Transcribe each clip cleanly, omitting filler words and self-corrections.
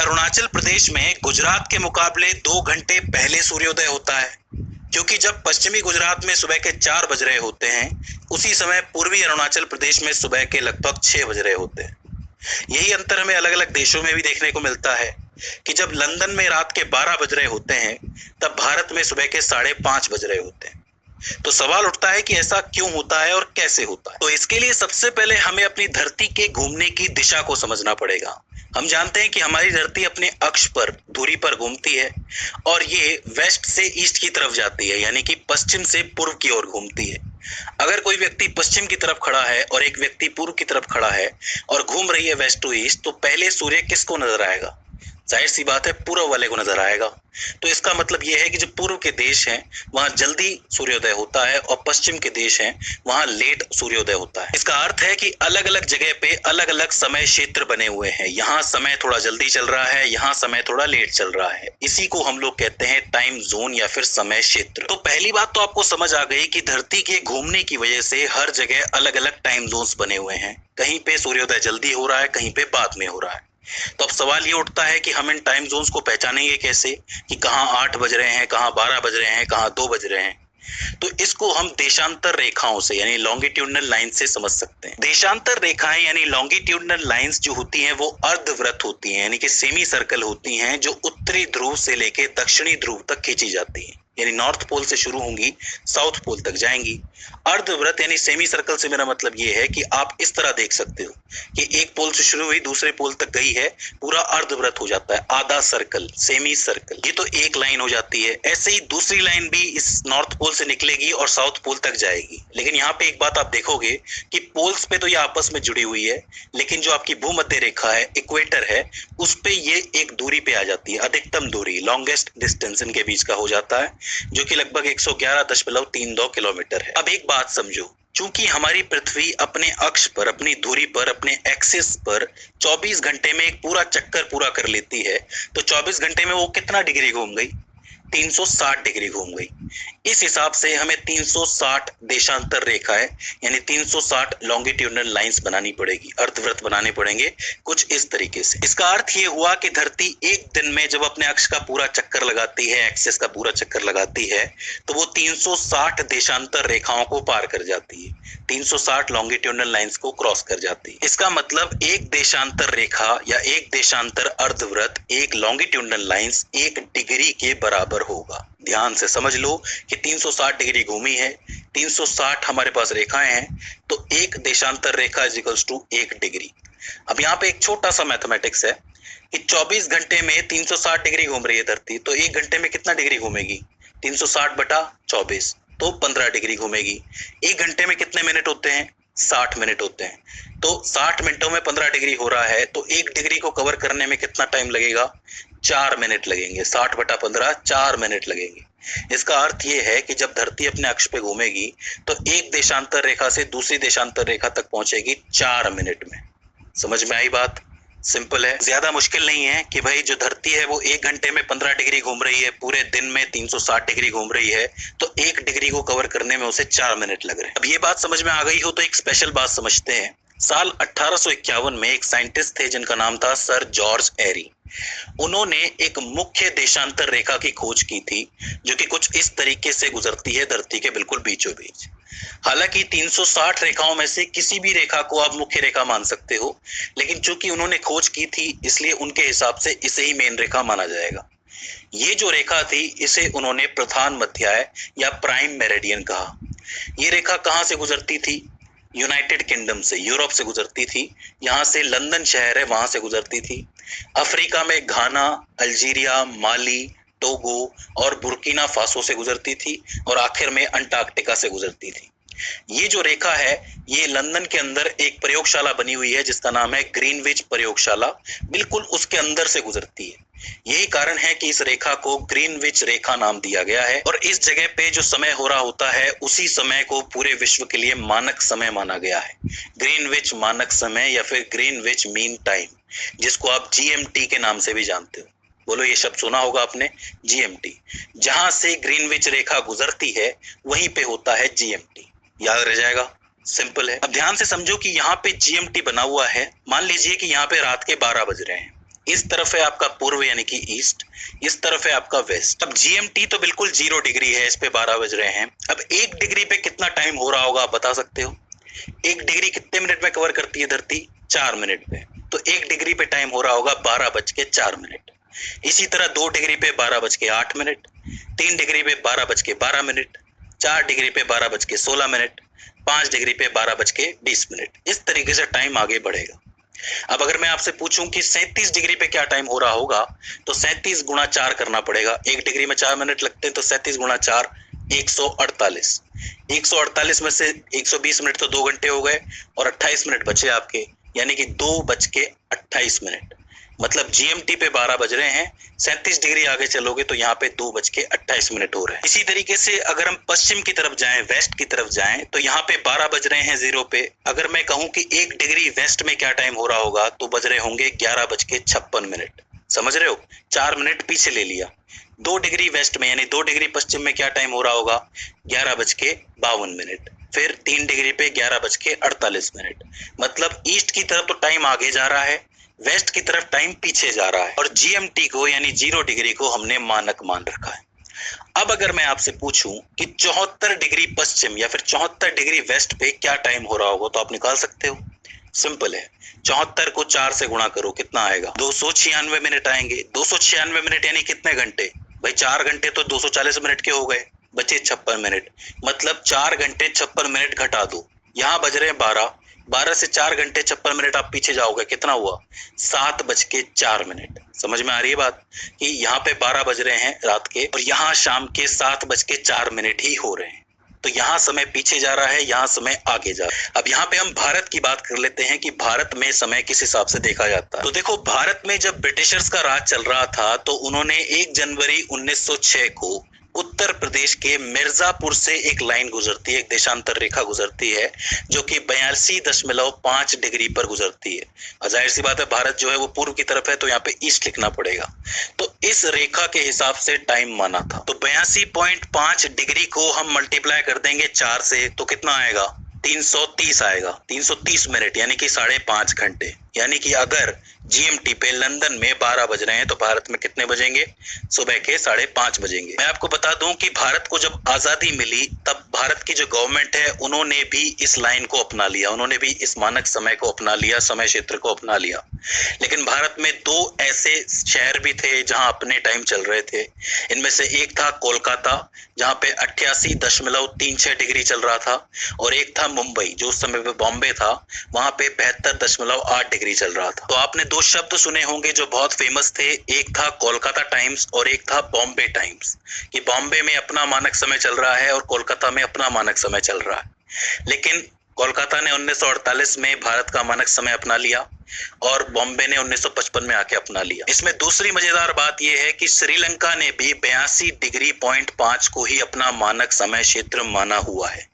अरुणाचल प्रदेश में गुजरात के मुकाबले 2 घंटे पहले सूर्योदय होता है, क्योंकि जब पश्चिमी गुजरात में सुबह के 4 बज रहे होते हैं, उसी समय पूर्वी अरुणाचल प्रदेश में सुबह के लगभग 6 बज रहे होते हैं। यही अंतर हमें अलग अलग देशों में भी देखने को मिलता है कि जब लंदन में रात के 12 बज रहे होते हैं, तब भारत में सुबह के 5:30 बज रहे होते हैं। तो सवाल उठता है कि ऐसा क्यों होता है और कैसे होता है। तो इसके लिए सबसे पहले हमें अपनी धरती के घूमने की दिशा को समझना पड़ेगा। हम जानते हैं कि हमारी धरती अपने अक्ष पर धुरी पर घूमती है और ये वेस्ट से ईस्ट की तरफ जाती है, यानी कि पश्चिम से पूर्व की ओर घूमती है। अगर कोई व्यक्ति पश्चिम की तरफ खड़ा है और एक व्यक्ति पूर्व की तरफ खड़ा है और घूम रही है वेस्ट टू ईस्ट, तो पहले सूर्य किसको नजर आएगा? जाहिर सी बात है, पूर्व वाले को नजर आएगा। तो इसका मतलब यह है कि जो पूर्व के देश हैं वहां जल्दी सूर्योदय होता है और पश्चिम के देश हैं वहां लेट सूर्योदय होता है। इसका अर्थ है कि अलग अलग जगह पे अलग अलग समय क्षेत्र बने हुए हैं। यहाँ समय थोड़ा जल्दी चल रहा है, यहाँ समय थोड़ा लेट चल रहा है। इसी को हम लोग कहते हैं टाइम जोन या फिर समय क्षेत्र। तो पहली बात तो आपको समझ आ गई कि धरती के घूमने की वजह से हर जगह अलग अलग टाइम जोन्स बने हुए हैं। कहीं पे सूर्योदय जल्दी हो रहा है, कहीं पे बाद में हो रहा है। तो अब सवाल ये उठता है कि हम इन टाइम जोन्स को पहचानेंगे कैसे कि कहाँ 8 बज रहे हैं, कहाँ 12 बज रहे हैं, कहाँ 2 बज रहे हैं। तो इसको हम देशांतर रेखाओं से यानी लॉन्गिट्यूडनल लाइन से समझ सकते हैं। देशांतर रेखाएं यानी लॉन्गिट्यूडनल लाइंस जो होती हैं वो अर्धवृत्त होती हैं, यानी कि सेमी सर्कल होती हैं, जो उत्तरी ध्रुव से लेके दक्षिणी ध्रुव तक खींची जाती हैं। यानी नॉर्थ पोल से शुरू होंगी, साउथ पोल तक जाएंगी। अर्धवृत्त यानी सेमी सर्कल से मेरा मतलब ये है कि आप इस तरह देख सकते हो कि एक पोल से शुरू हुई दूसरे पोल तक गई है, पूरा अर्धवृत्त हो जाता है, आधा सर्कल, सेमी सर्कल। ये तो एक लाइन हो जाती है। ऐसे ही दूसरी लाइन भी इस नॉर्थ पोल से निकलेगी और साउथ पोल तक जाएगी। लेकिन यहाँ पे एक बात आप देखोगे कि पोल्स पे तो ये आपस में जुड़ी हुई है, लेकिन जो आपकी भूमध्य रेखा है, इक्वेटर है, उस पे ये एक दूरी पे आ जाती है, अधिकतम दूरी, लॉन्गेस्ट डिस्टेंस इनके बीच का हो जाता है, जो कि लगभग 111.32 किलोमीटर है। अब एक बात समझो, चूंकि हमारी पृथ्वी अपने अक्ष पर, अपनी धुरी पर, अपने एक्सिस पर 24 घंटे में एक पूरा चक्कर पूरा कर लेती है, तो 24 घंटे में वो कितना डिग्री घूम गई? 360 डिग्री घूम गई। इस हिसाब से हमें 360 देशांतर रेखाएं यानी 360 लॉन्गिट्यूडनल लाइंस बनानी पड़ेगी, अर्धवृत्त बनाने पड़ेंगे कुछ इस तरीके से। इसका अर्थ ये हुआ कि धरती एक दिन में जब अपने अक्ष का पूरा चक्कर लगाती है, एक्सिस का पूरा चक्कर लगाती है, तो वो 360 देशांतर रेखाओं को पार कर जाती है, 360 लॉन्गिट्यूडनल लाइंस को क्रॉस कर जाती है। इसका मतलब एक देशांतर रेखा या एक देशांतर अर्धवृत्त, एक लॉन्गिट्यूडनल लाइंस 1 डिग्री के बराबर होगा। ध्यान से समझ लो कि 360 डिग्री घूमी है, 360 हमारे पास रेखाएं हैं, तो एक देशांतर रेखा इज इक्वल्स टू 1 डिग्री। अब यहाँ पे एक छोटा सा मैथमेटिक्स है कि 24 घंटे में 360 डिग्री घूम रही है धरती, तो 1 घंटे में कितना डिग्री घूमेगी? 360 बटा 24, तो 15 डिग्री घूमेगी। 1 घंटे में कितने मिनट होते हैं? 60 मिनट होते हैं। तो 60 मिनटों में 15 डिग्री हो रहा है, तो 1 डिग्री को कवर करने में कितना टाइम लगेगा? 4 मिनट लगेंगे। 60 बटा 15, 4 मिनट लगेंगे। इसका अर्थ ये है कि जब धरती अपने अक्ष पे घूमेगी तो एक देशांतर रेखा से दूसरी देशांतर रेखा तक पहुंचेगी 4 मिनट में। समझ में आई बात? सिंपल है, ज्यादा मुश्किल नहीं है कि भाई जो धरती है वो 1 घंटे में 15 डिग्री घूम रही है, पूरे दिन में 360 डिग्री घूम रही है, तो 1 डिग्री को कवर करने में उसे 4 मिनट लग रहे हैं। अब ये बात समझ में आ गई हो तो एक स्पेशल बात समझते हैं। साल 1851 में एक साइंटिस्ट थे जिनका नाम था सर जॉर्ज एरी। उन्होंने एक मुख्य देशांतर रेखा की खोज की थी, जो कि कुछ इस तरीके से गुजरती है धरती के बिल्कुल बीचों बीच। हालांकि 360 रेखाओं में से किसी भी रेखा को आप मुख्य रेखा मान सकते हो, लेकिन चूंकि उन्होंने खोज की थी इसलिए उनके हिसाब से इसे ही मेन रेखा माना जाएगा। ये जो रेखा थी इसे उन्होंने प्रधान मध्याय या प्राइम मेरिडियन कहा। ये रेखा कहाँ से गुजरती थी? यूनाइटेड किंगडम से, यूरोप से गुजरती थी। यहाँ से लंदन शहर है, वहां से गुजरती थी। अफ्रीका में घाना, अल्जीरिया, माली, टोगो और बुर्किना फासो से गुजरती थी और आखिर में अंटार्कटिका से गुजरती थी। ये जो रेखा है ये लंदन के अंदर एक प्रयोगशाला बनी हुई है जिसका नाम है ग्रीनविच प्रयोगशाला, बिल्कुल उसके अंदर से गुजरती है। यही कारण है कि इस रेखा को ग्रीनविच रेखा नाम दिया गया है और इस जगह पे जो समय हो रहा होता है उसी समय को पूरे विश्व के लिए मानक समय माना गया है। ग्रीनविच मानक समय या फिर ग्रीनविच मीन टाइम, जिसको आप जीएमटी के नाम से भी जानते हो। बोलो, ये शब्द सुना होगा आपने, जीएमटी। जहां से ग्रीनविच रेखा गुजरती है वहीं पे होता है जीएमटी। याद रह जाएगा, सिंपल है। अब ध्यान से समझो कि यहाँ पे जीएमटी बना हुआ है। मान लीजिए कि यहाँ पे रात के 12 बज रहे हैं इस तरफ है आपका पूर्व यानी कि ईस्ट, इस तरफ है आपका वेस्ट। अब जीएमटी तो बिल्कुल 0 डिग्री है, इस पे 12 बज रहे हैं। अब 1 डिग्री पे कितना टाइम हो रहा होगा आप बता सकते हो? 1 डिग्री कितने मिनट में कवर करती है धरती? 4 मिनट में। तो 1 डिग्री पे टाइम हो रहा होगा 12:04। इसी तरह 2 डिग्री पे 12:08, 3 डिग्री पे 12:12, 4 डिग्री पे 12:16, 5 डिग्री पे 12:20। इस तरीके से टाइम आगे बढ़ेगा। अब अगर मैं आपसे पूछूं कि 37 डिग्री पे क्या टाइम हो रहा होगा, तो 37 गुणा 4 करना पड़ेगा। 1 डिग्री में 4 मिनट लगते हैं, तो 37 गुणा 4 148। 148 में से 120 मिनट तो 2 घंटे हो गए और 28 मिनट बचे आपके, यानी कि 2:28। मतलब जीएमटी पे 12 बज रहे हैं, 37 डिग्री आगे चलोगे तो यहाँ पे 2:28 हो रहे हैं। इसी तरीके से अगर हम पश्चिम की तरफ जाएं, वेस्ट की तरफ जाएं, तो यहाँ पे 12 बज रहे हैं 0 पे। अगर मैं कहूं कि 1 डिग्री वेस्ट में क्या टाइम हो रहा होगा, तो बज रहे होंगे 11:56। समझ रहे हो? 4 मिनट पीछे ले लिया। 2 डिग्री वेस्ट में यानी 2 डिग्री पश्चिम में क्या टाइम हो रहा होगा? 11:52। फिर 3 डिग्री पे 11:48। मतलब ईस्ट की तरफ तो टाइम आगे जा रहा है, वेस्ट की तरफ टाइम पीछे जा रहा है, और जीएमटी को यानी 0 डिग्री को हमने मानक मान रखा है। अब अगर मैं आपसे पूछूं कि 74 डिग्री पश्चिम या फिर 74 डिग्री वेस्ट पे क्या टाइम हो रहा होगा, तो आप निकाल सकते हो। सिंपल है, 74 को 4 से गुणा करो, कितना आएगा? 296 मिनट आएंगे। 296 मिनट यानी कितने घंटे भाई? 4 घंटे तो 240 मिनट के हो गए, बचे 56 मिनट। मतलब 4 घंटे 56 मिनट घटा दो, यहाँ बज रहे हैं 12। 12 से 4 घंटे 56 मिनट आप पीछे जाओगे, कितना हुआ? 7:04। समझ में आ रही है बात कि यहाँ पे 12 बज रहे हैं रात के और यहाँ शाम के 7:04 ही हो रहे हैं। तो यहाँ समय पीछे जा रहा है, यहाँ समय आगे जा रहा है। अब यहाँ पे हम भारत की बात कर लेते हैं कि भारत में समय किस हिसाब से देखा जाता है। तो देखो, भारत में जब ब्रिटिशर्स का राज चल रहा था, तो उन्होंने 1 जनवरी 1906 को उत्तर प्रदेश के मिर्जापुर से एक लाइन गुजरती है, एक देशांतर रेखा गुजरती है, जो कि 82.5 डिग्री पर गुजरती है। जाहिर सी बात है, भारत जो है वो पूर्व की तरफ है, तो यहाँ पे ईस्ट लिखना पड़ेगा। तो इस रेखा के हिसाब से टाइम माना था। तो 82.5 डिग्री को हम मल्टीप्लाई कर देंगे 4 से, तो कितना आएगा? 330 आएगा। 330 मिनट यानी कि 5.5 घंटे। यानी कि अगर जीएमटी पे लंदन में 12 बज रहे हैं, तो भारत में कितने बजेंगे? सुबह के 5:30 बजेंगे। मैं आपको बता दूं कि भारत को जब आजादी मिली, तब भारत की जो गवर्नमेंट है, उन्होंने भी इस लाइन को अपना लिया, उन्होंने भी इस मानक समय को अपना लिया, समय क्षेत्र को अपना लिया। लेकिन भारत में 2 ऐसे शहर भी थे जहां अपने टाइम चल रहे थे। इनमें से एक था कोलकाता, जहां पे 88.36 डिग्री चल रहा था, और एक था मुंबई, जो उस समय पे बॉम्बे था, वहां पे 72.8 डिग्री चल रहा था। तो आपने 2 शब्द सुने होंगे जो बहुत फेमस थे, एक था कोलकाता टाइम्स और एक था बॉम्बे टाइम्स, कि बॉम्बे में अपना मानक समय चल रहा है और कोलकाता में अपना मानक समय चल रहा है। लेकिन कोलकाता ने 1948 में भारत का मानक समय अपना लिया और बॉम्बे ने 1955 में आके अपना लिया। इसमें दूसरी मजेदार बात यह है कि श्रीलंका ने भी 82.5 को ही अपना मानक समय क्षेत्र माना हुआ है।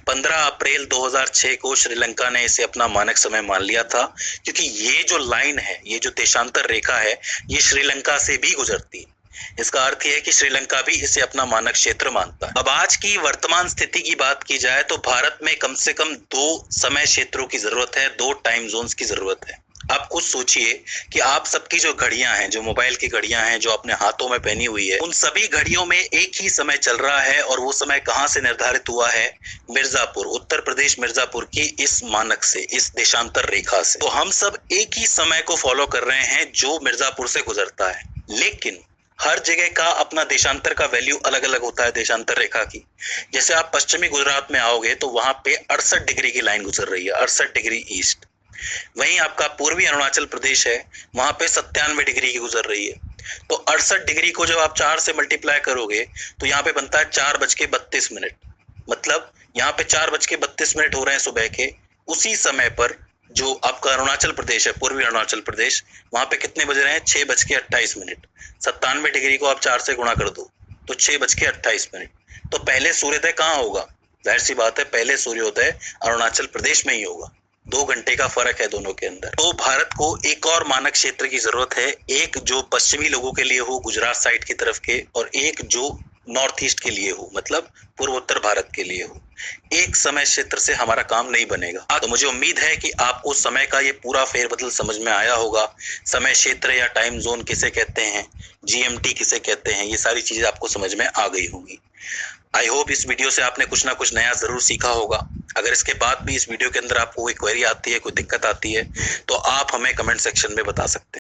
15 अप्रैल 2006 को श्रीलंका ने इसे अपना मानक समय मान लिया था, क्योंकि ये जो लाइन है, ये जो देशांतर रेखा है, ये श्रीलंका से भी गुजरती है। इसका अर्थ यह है कि श्रीलंका भी इसे अपना मानक क्षेत्र मानता है। अब आज की वर्तमान स्थिति की बात की जाए, तो भारत में कम से कम 2 समय क्षेत्रों की जरूरत है, 2 टाइम जोन्स की जरूरत है। आप खुद सोचिए कि आप सबकी जो घड़ियां हैं, जो मोबाइल की घड़ियां हैं, जो अपने हाथों में पहनी हुई है, उन सभी घड़ियों में एक ही समय चल रहा है, और वो समय कहां से निर्धारित हुआ है? मिर्जापुर, उत्तर प्रदेश मिर्जापुर की इस मानक से, इस देशांतर रेखा से। तो हम सब एक ही समय को फॉलो कर रहे हैं जो मिर्जापुर से गुजरता है। लेकिन हर जगह का अपना देशांतर का वैल्यू अलग अलग होता है, देशांतर रेखा की। जैसे आप पश्चिमी गुजरात में आओगे तो वहां पे 68 डिग्री की लाइन गुजर रही है, 68 डिग्री ईस्ट। वहीं आपका पूर्वी अरुणाचल प्रदेश है, वहां पे 97 डिग्री की गुजर रही है। तो 68 डिग्री को जब आप 4 से मल्टीप्लाई करोगे, तो यहाँ पे बनता है 4:32। मतलब यहाँ पे 4:32 हो रहे हैं सुबह के। उसी समय पर जो आपका अरुणाचल प्रदेश है, पूर्वी अरुणाचल प्रदेश, वहां पे कितने बज रहे हैं? 6:28। 97 डिग्री को आप 4 से गुणा कर दो, तो 6:28। तो पहले सूर्योदय कहाँ होगा? जाहिर सी बात है, पहले सूर्योदय अरुणाचल प्रदेश में ही होगा। 2 घंटे का फर्क है दोनों के अंदर। तो भारत को एक और मानक क्षेत्र की जरूरत है, एक जो पश्चिमी लोगों के लिए हो, गुजरात साइड की तरफ के, और एक जो नॉर्थ ईस्ट के लिए हो, मतलब पूर्वोत्तर भारत के लिए हो। एक समय क्षेत्र से हमारा काम नहीं बनेगा। तो मुझे उम्मीद है कि आपको समय का ये पूरा फेरबदल समझ में आया होगा। समय क्षेत्र या टाइम जोन किसे कहते हैं, जीएमटी किसे कहते हैं, ये सारी चीजें आपको समझ में आ गई होंगी। आई होप इस वीडियो से आपने कुछ ना कुछ नया जरूर सीखा होगा। अगर इसके बाद भी इस वीडियो के अंदर आपको कोई क्वेरी आती है, कोई दिक्कत आती है, तो आप हमें कमेंट सेक्शन में बता सकते हैं।